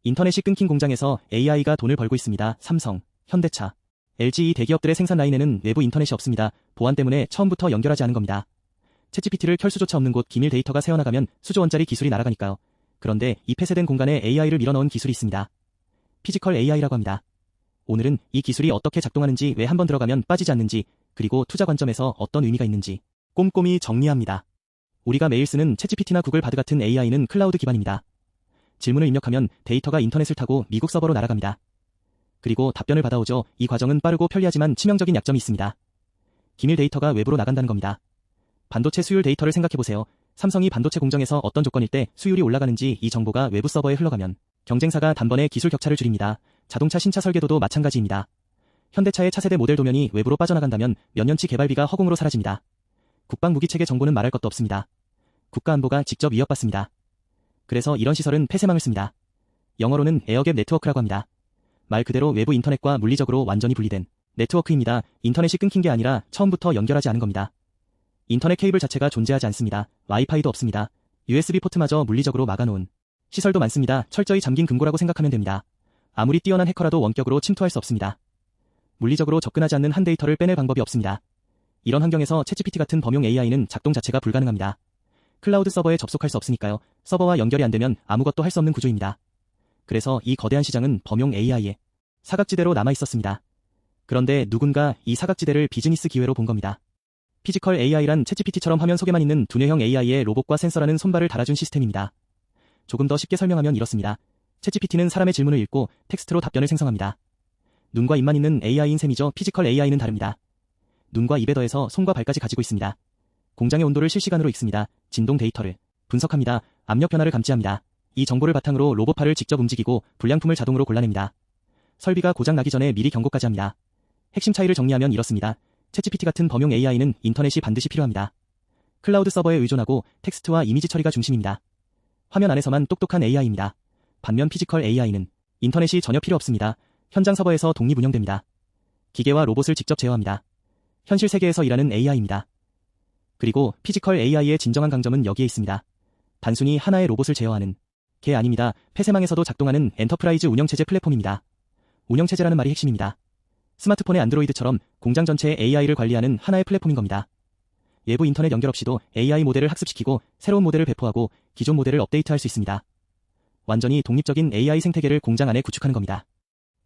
인터넷이 끊긴 공장에서 AI가 돈을 벌고 있습니다. 삼성, 현대차, LG 이 대기업들의 생산 라인에는 외부 인터넷이 없습니다. 보안 때문에 처음부터 연결하지 않은 겁니다. 챗GPT를 켤 수조차 없는 곳 기밀 데이터가 새어나가면 수조 원짜리 기술이 날아가니까요. 그런데 이 폐쇄된 공간에 AI를 밀어넣은 기술이 있습니다. 피지컬 AI라고 합니다. 오늘은 이 기술이 어떻게 작동하는지, 왜 한번 들어가면 빠지지 않는지, 그리고 투자 관점에서 어떤 의미가 있는지 꼼꼼히 정리합니다. 우리가 매일 쓰는 챗GPT나 구글 바드 같은 AI는 클라우드 기반입니다. 질문을 입력하면 데이터가 인터넷을 타고 미국 서버로 날아갑니다. 그리고 답변을 받아오죠. 이 과정은 빠르고 편리하지만 치명적인 약점이 있습니다. 기밀 데이터가 외부로 나간다는 겁니다. 반도체 수율 데이터를 생각해보세요. 삼성이 반도체 공정에서 어떤 조건일 때 수율이 올라가는지 이 정보가 외부 서버에 흘러가면 경쟁사가 단번에 기술 격차를 줄입니다. 자동차 신차 설계도도 마찬가지입니다. 현대차의 차세대 모델 도면이 외부로 빠져나간다면 몇 년치 개발비가 허공으로 사라집니다. 국방 무기체계 정보는 말할 것도 없습니다. 국가 안보가 직접 위협받습니다. 그래서 이런 시설은 폐쇄망을 씁니다. 영어로는 에어갭 네트워크라고 합니다. 말 그대로 외부 인터넷과 물리적으로 완전히 분리된 네트워크입니다. 인터넷이 끊긴 게 아니라 처음부터 연결하지 않은 겁니다. 인터넷 케이블 자체가 존재하지 않습니다. 와이파이도 없습니다. USB 포트마저 물리적으로 막아놓은 시설도 많습니다. 철저히 잠긴 금고라고 생각하면 됩니다. 아무리 뛰어난 해커라도 원격으로 침투할 수 없습니다. 물리적으로 접근하지 않는 한 데이터를 빼낼 방법이 없습니다. 이런 환경에서 챗GPT 같은 범용 AI는 작동 자체가 불가능합니다. 클라우드 서버에 접속할 수 없으니까요. 서버와 연결이 안 되면 아무것도 할 수 없는 구조입니다. 그래서 이 거대한 시장은 범용 AI의 사각지대로 남아 있었습니다. 그런데 누군가 이 사각지대를 비즈니스 기회로 본 겁니다. 피지컬 AI란 챗GPT처럼 화면 속에만 있는 두뇌형 AI에 로봇과 센서라는 손발을 달아준 시스템입니다. 조금 더 쉽게 설명하면 이렇습니다. 챗GPT는 사람의 질문을 읽고 텍스트로 답변을 생성합니다. 눈과 입만 있는 AI인 셈이죠. 피지컬 AI는 다릅니다. 눈과 입에 더해서 손과 발까지 가지고 있습니다. 공장의 온도를 실시간으로 읽습니다. 진동 데이터를 분석합니다. 압력 변화를 감지합니다. 이 정보를 바탕으로 로봇팔을 직접 움직이고 불량품을 자동으로 골라냅니다. 설비가 고장 나기 전에 미리 경고까지 합니다. 핵심 차이를 정리하면 이렇습니다. 챗GPT 같은 범용 AI는 인터넷이 반드시 필요합니다. 클라우드 서버에 의존하고 텍스트와 이미지 처리가 중심입니다. 화면 안에서만 똑똑한 AI입니다. 반면 피지컬 AI는 인터넷이 전혀 필요 없습니다. 현장 서버에서 독립 운영됩니다. 기계와 로봇을 직접 제어합니다. 현실 세계에서 일하는 AI입니다. 그리고 피지컬 AI의 진정한 강점은 여기에 있습니다. 단순히 하나의 로봇을 제어하는 게 아닙니다. 폐쇄망에서도 작동하는 엔터프라이즈 운영체제 플랫폼입니다. 운영체제라는 말이 핵심입니다. 스마트폰의 안드로이드처럼 공장 전체의 AI를 관리하는 하나의 플랫폼인 겁니다. 외부 인터넷 연결 없이도 AI 모델을 학습시키고 새로운 모델을 배포하고 기존 모델을 업데이트할 수 있습니다. 완전히 독립적인 AI 생태계를 공장 안에 구축하는 겁니다.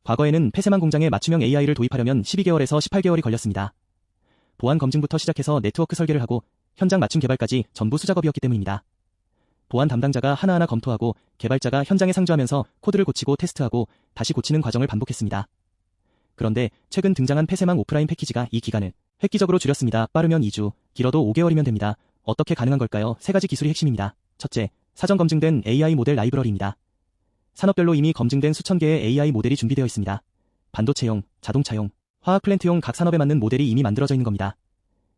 과거에는 폐쇄망 공장에 맞춤형 AI를 도입하려면 12개월에서 18개월이 걸렸습니다. 보안 검증부터 시작해서 네트워크 설계를 하고 현장 맞춤 개발까지 전부 수작업이었기 때문입니다. 보안 담당자가 하나하나 검토하고 개발자가 현장에 상주하면서 코드를 고치고 테스트하고 다시 고치는 과정을 반복했습니다. 그런데 최근 등장한 폐쇄망 오프라인 패키지가 이 기간을 획기적으로 줄였습니다. 빠르면 2주, 길어도 5개월이면 됩니다. 어떻게 가능한 걸까요? 세 가지 기술이 핵심입니다. 첫째, 사전 검증된 AI 모델 라이브러리입니다. 산업별로 이미 검증된 수천 개의 AI 모델이 준비되어 있습니다. 반도체용, 자동차용, 화학 플랜트용 각 산업에 맞는 모델이 이미 만들어져 있는 겁니다.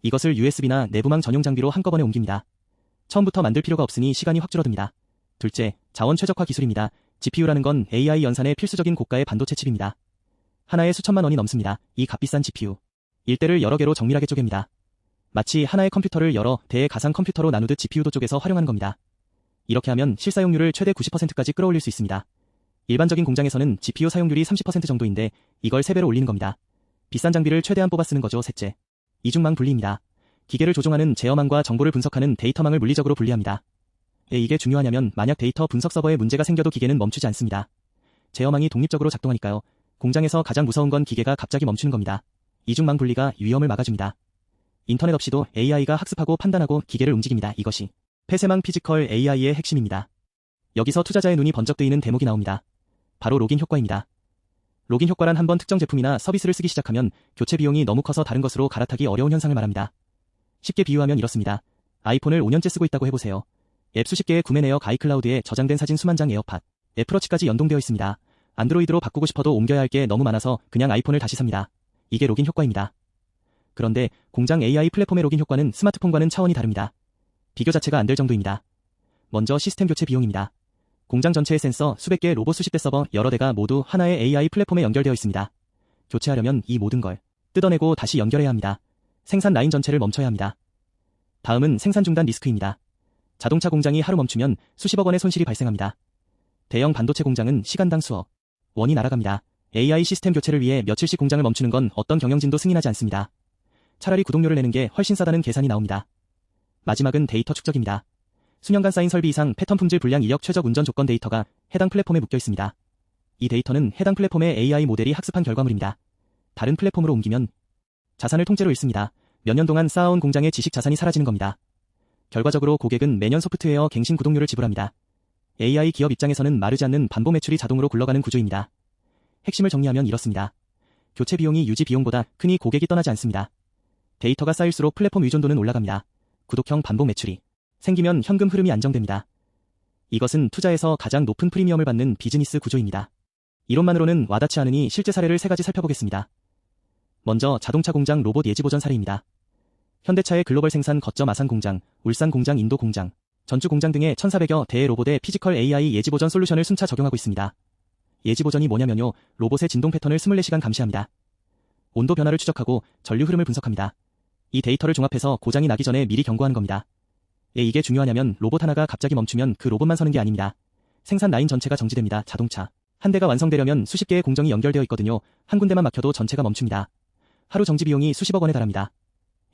이것을 USB나 내부망 전용 장비로 한꺼번에 옮깁니다. 처음부터 만들 필요가 없으니 시간이 확 줄어듭니다. 둘째, 자원 최적화 기술입니다. GPU라는 건 AI 연산의 필수적인 고가의 반도체 칩입니다. 하나에 수천만 원이 넘습니다. 이 값비싼 GPU. 일대를 여러 개로 정밀하게 쪼갭니다. 마치 하나의 컴퓨터를 여러 대의 가상 컴퓨터로 나누듯 GPU도 쪼개서 활용하는 겁니다. 이렇게 하면 실사용률을 최대 90%까지 끌어올릴 수 있습니다. 일반적인 공장에서는 GPU 사용률이 30% 정도인데 이걸 3배로 올리는 겁니다. 비싼 장비를 최대한 뽑아 쓰는 거죠. 셋째, 이중망 분리입니다. 기계를 조종하는 제어망과 정보를 분석하는 데이터망을 물리적으로 분리합니다. 왜 이게 중요하냐면 만약 데이터 분석 서버에 문제가 생겨도 기계는 멈추지 않습니다. 제어망이 독립적으로 작동하니까요. 공장에서 가장 무서운 건 기계가 갑자기 멈추는 겁니다. 이중망 분리가 위험을 막아줍니다. 인터넷 없이도 AI가 학습하고 판단하고 기계를 움직입니다. 이것이 폐쇄망 피지컬 AI의 핵심입니다. 여기서 투자자의 눈이 번쩍 뜨이는 대목이 나옵니다. 바로 로긴 효과입니다. 로긴 효과란 한번 특정 제품이나 서비스를 쓰기 시작하면 교체 비용이 너무 커서 다른 것으로 갈아타기 어려운 현상을 말합니다. 쉽게 비유하면 이렇습니다. 아이폰을 5년째 쓰고 있다고 해보세요. 앱 수십 개의 구매 내역 아이클라우드에 저장된 사진 수만 장 에어팟, 애플워치까지 연동되어 있습니다. 안드로이드로 바꾸고 싶어도 옮겨야 할 게 너무 많아서 그냥 아이폰을 다시 삽니다. 이게 로긴 효과입니다. 그런데 공장 AI 플랫폼의 로긴 효과는 스마트폰과는 차원이 다릅니다. 비교 자체가 안 될 정도입니다. 먼저 시스템 교체 비용입니다. 공장 전체의 센서, 수백 개의 로봇 수십 대 서버, 여러 대가 모두 하나의 AI 플랫폼에 연결되어 있습니다. 교체하려면 이 모든 걸 뜯어내고 다시 연결해야 합니다. 생산 라인 전체를 멈춰야 합니다. 다음은 생산 중단 리스크입니다. 자동차 공장이 하루 멈추면 수십억 원의 손실이 발생합니다. 대형 반도체 공장은 시간당 수억 원이 날아갑니다. AI 시스템 교체를 위해 며칠씩 공장을 멈추는 건 어떤 경영진도 승인하지 않습니다. 차라리 구독료를 내는 게 훨씬 싸다는 계산이 나옵니다. 마지막은 데이터 축적입니다. 수년간 쌓인 설비 이상 패턴 품질 불량 이력 최적 운전 조건 데이터가 해당 플랫폼에 묶여 있습니다. 이 데이터는 해당 플랫폼의 AI 모델이 학습한 결과물입니다. 다른 플랫폼으로 옮기면 자산을 통째로 잃습니다. 몇 년 동안 쌓아온 공장의 지식 자산이 사라지는 겁니다. 결과적으로 고객은 매년 소프트웨어 갱신 구독료를 지불합니다. AI 기업 입장에서는 마르지 않는 반복 매출이 자동으로 굴러가는 구조입니다. 핵심을 정리하면 이렇습니다. 교체 비용이 유지 비용보다 크니 고객이 떠나지 않습니다. 데이터가 쌓일수록 플랫폼 의존도는 올라갑니다. 구독형 반복 매출이 생기면 현금 흐름이 안정됩니다. 이것은 투자에서 가장 높은 프리미엄을 받는 비즈니스 구조입니다. 이론만으로는 와닿지 않으니 실제 사례를 3가지 살펴보겠습니다. 먼저 자동차 공장 로봇 예지보전 사례입니다. 현대차의 글로벌 생산 거점 아산 공장, 울산 공장, 인도 공장, 전주 공장 등의 1,400여 대의 로봇의 피지컬 AI 예지보전 솔루션을 순차 적용하고 있습니다. 예지보전이 뭐냐면요, 로봇의 진동 패턴을 24시간 감시합니다. 온도 변화를 추적하고 전류 흐름을 분석합니다. 이 데이터를 종합해서 고장이 나기 전에 미리 경고하는 겁니다. 왜 이게 중요하냐면 로봇 하나가 갑자기 멈추면 그 로봇만 서는 게 아닙니다. 생산 라인 전체가 정지됩니다. 자동차 한 대가 완성되려면 수십 개의 공정이 연결되어 있거든요. 한 군데만 막혀도 전체가 멈춥니다. 하루 정지 비용이 수십억 원에 달합니다.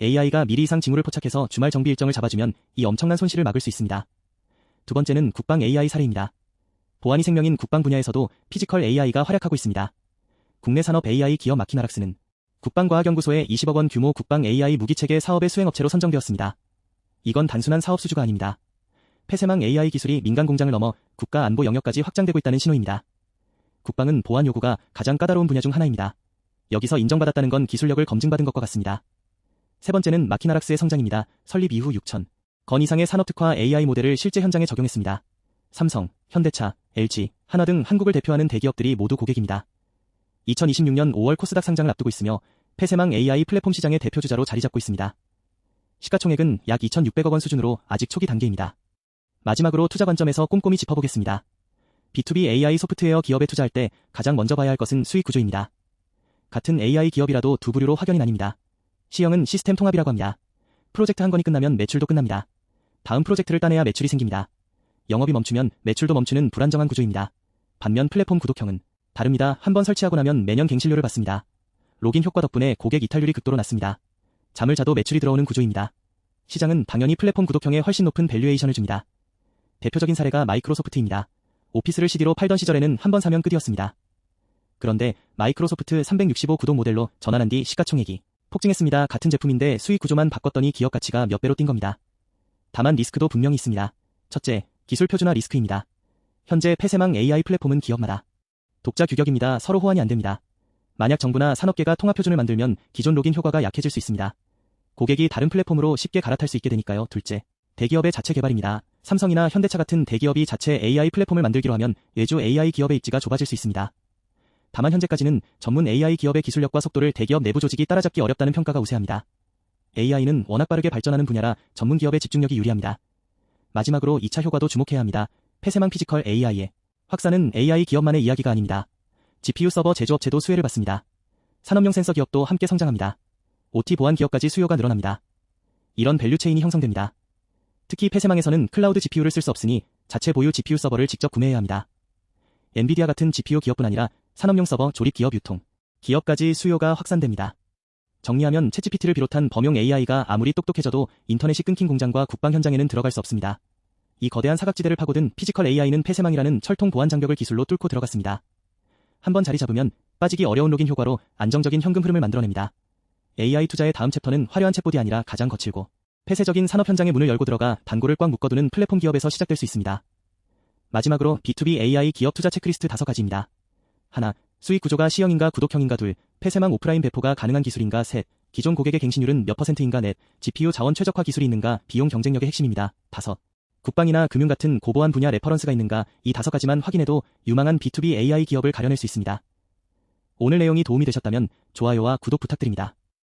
AI가 미리 이상 징후를 포착해서 주말 정비 일정을 잡아주면 이 엄청난 손실을 막을 수 있습니다. 두 번째는 국방 AI 사례입니다. 보안이 생명인 국방 분야에서도 피지컬 AI가 활약하고 있습니다. 국내 산업 AI 기업 마키나락스는 국방과학연구소의 20억 원 규모 국방 AI 무기체계 사업의 수행업체로 선정되었습니다. 이건 단순한 사업 수주가 아닙니다. 폐쇄망 AI 기술이 민간 공장을 넘어 국가 안보 영역까지 확장되고 있다는 신호입니다. 국방은 보안 요구가 가장 까다로운 분야 중 하나입니다. 여기서 인정받았다는 건 기술력을 검증받은 것과 같습니다. 세 번째는 마키나락스의 성장입니다. 설립 이후 6천 건 이상의 산업특화 AI 모델을 실제 현장에 적용했습니다. 삼성, 현대차, LG, 한화 등 한국을 대표하는 대기업들이 모두 고객입니다. 2026년 5월 코스닥 상장을 앞두고 있으며 폐쇄망 AI 플랫폼 시장의 대표주자로 자리 잡고 있습니다. 시가총액은 약 2,600억 원 수준으로 아직 초기 단계입니다. 마지막으로 투자 관점에서 꼼꼼히 짚어보겠습니다. B2B AI 소프트웨어 기업에 투자할 때 가장 먼저 봐야 할 것은 수익 구조입니다. 같은 AI 기업이라도 두 부류로 확연히 나뉩니다. C형은 시스템 통합이라고 합니다. 프로젝트 한 건이 끝나면 매출도 끝납니다. 다음 프로젝트를 따내야 매출이 생깁니다. 영업이 멈추면 매출도 멈추는 불안정한 구조입니다. 반면 플랫폼 구독형은 다릅니다. 한번 설치하고 나면 매년 갱신료를 받습니다. 로긴 효과 덕분에 고객 이탈률이 극도로 낮습니다. 잠을 자도 매출이 들어오는 구조입니다. 시장은 당연히 플랫폼 구독형에 훨씬 높은 밸류에이션을 줍니다. 대표적인 사례가 마이크로소프트입니다. 오피스를 CD로 팔던 시절에는 한 번 사면 끝이었습니다. 그런데 마이크로소프트 365 구독 모델로 전환한 뒤 시가총액이 폭증했습니다. 같은 제품인데 수익 구조만 바꿨더니 기업 가치가 몇 배로 뛴 겁니다. 다만 리스크도 분명히 있습니다. 첫째, 기술 표준화 리스크입니다. 현재 폐쇄망 AI 플랫폼은 기업마다 독자 규격입니다. 서로 호환이 안 됩니다. 만약 정부나 산업계가 통합 표준을 만들면 기존 로긴 효과가 약해질 수 있습니다. 고객이 다른 플랫폼으로 쉽게 갈아탈 수 있게 되니까요. 둘째, 대기업의 자체 개발입니다. 삼성이나 현대차 같은 대기업이 자체 AI 플랫폼을 만들기로 하면 외주 AI 기업의 입지가 좁아질 수 있습니다. 다만 현재까지는 전문 AI 기업의 기술력과 속도를 대기업 내부 조직이 따라잡기 어렵다는 평가가 우세합니다. AI는 워낙 빠르게 발전하는 분야라 전문 기업의 집중력이 유리합니다. 마지막으로 2차 효과도 주목해야 합니다. 폐쇄망 피지컬 AI의 확산은 AI 기업만의 이야기가 아닙니다. GPU 서버 제조업체도 수혜를 받습니다. 산업용 센서 기업도 함께 성장합니다. OT 보안 기업까지 수요가 늘어납니다. 이런 밸류 체인이 형성됩니다. 특히 폐쇄망에서는 클라우드 GPU를 쓸 수 없으니 자체 보유 GPU 서버를 직접 구매해야 합니다. 엔비디아 같은 GPU 기업뿐 아니라 산업용 서버 조립 기업 유통 기업까지 수요가 확산됩니다. 정리하면 챗GPT를 비롯한 범용 AI가 아무리 똑똑해져도 인터넷이 끊긴 공장과 국방 현장에는 들어갈 수 없습니다. 이 거대한 사각지대를 파고든 피지컬 AI는 폐쇄망이라는 철통 보안 장벽을 기술로 뚫고 들어갔습니다. 한번 자리 잡으면 빠지기 어려운 로긴 효과로 안정적인 현금 흐름을 만들어냅니다. AI 투자의 다음 챕터는 화려한 챗봇이 아니라 가장 거칠고 폐쇄적인 산업 현장의 문을 열고 들어가 단골을 꽉 묶어두는 플랫폼 기업에서 시작될 수 있습니다. 마지막으로 B2B AI 기업 투자 체크리스트 5가지입니다. 하나, 수익 구조가 C형인가 구독형인가. 둘, 폐쇄망 오프라인 배포가 가능한 기술인가. 셋, 기존 고객의 갱신율은 몇 %인가. 넷, GPU 자원 최적화 기술이 있는가. 비용 경쟁력의 핵심입니다. 다섯, 국방이나 금융 같은 고보안 분야 레퍼런스가 있는가. 이 5가지만 확인해도 유망한 B2B AI 기업을 가려낼 수 있습니다. 오늘 내용이 도움이 되셨다면 좋아요와 구독 부탁드립니다.